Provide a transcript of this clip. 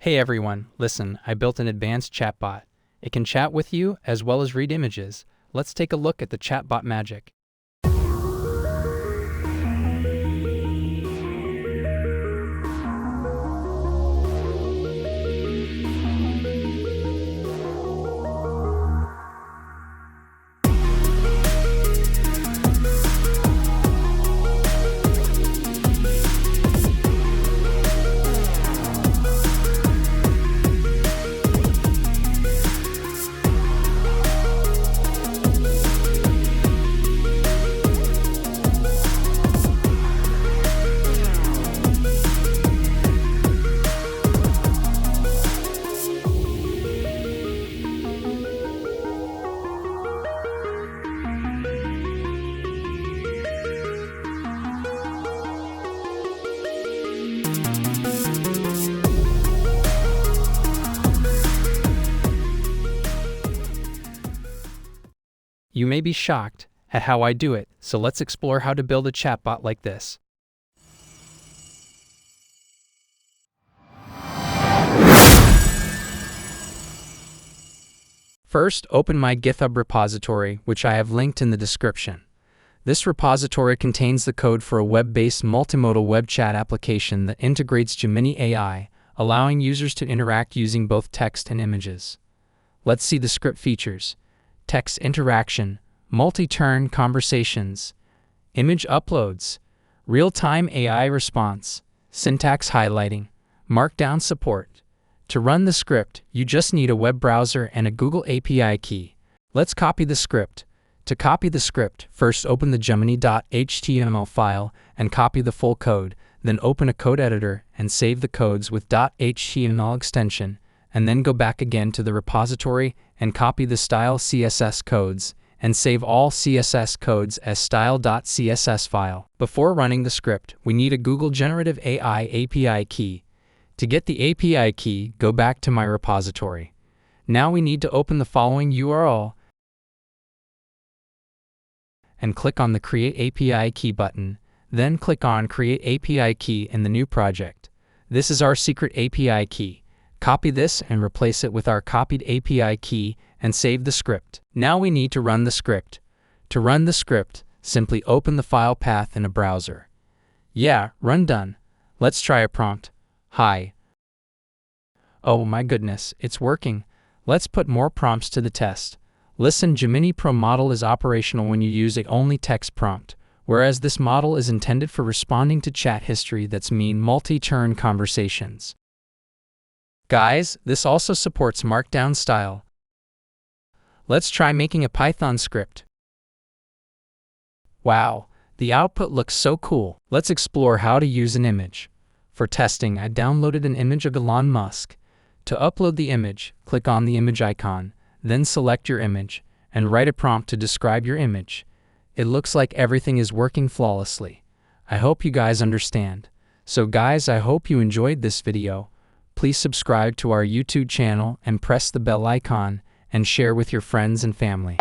Hey everyone, listen, I built an advanced chatbot. It can chat with you as well as read images. Let's take a look at the chatbot magic. You may be shocked at how I do it, so let's explore how to build a chatbot like this. First, open my GitHub repository, which I have linked in the description. This repository contains the code for a web-based multimodal web chat application that integrates Gemini AI, allowing users to interact using both text and images. Let's see the script features. Text interaction, multi-turn conversations, image uploads, real-time AI response, syntax highlighting, markdown support. To run the script, you just need a web browser and a Google API key. Let's copy the script. To copy the script, first open the Gemini.html file and copy the full code, then open a code editor and save the codes with .html extension, and then go back again to the repository and copy the style CSS codes and save all CSS codes as style.css file. Before running the script, we need a Google Generative AI API key. To get the API key, go back to my repository. Now we need to open the following URL and click on the Create API Key button, then click on Create API Key in the new project. This is our secret API key. Copy this and replace it with our copied API key and save the script. Now we need to run the script. To run the script, simply open the file path in a browser. Yeah, run done. Let's try a prompt. Hi. Oh my goodness, it's working. Let's put more prompts to the test. Listen, Gemini Pro model is operational when you use a only text prompt, whereas this model is intended for responding to chat history that's mean multi-turn conversations. Guys, this also supports Markdown style. Let's try making a Python script. Wow, the output looks so cool. Let's explore how to use an image. For testing, I downloaded an image of Elon Musk. To upload the image, click on the image icon, then select your image, and write a prompt to describe your image. It looks like everything is working flawlessly. I hope you guys understand. So guys, I hope you enjoyed this video. Please subscribe to our YouTube channel and press the bell icon and share with your friends and family.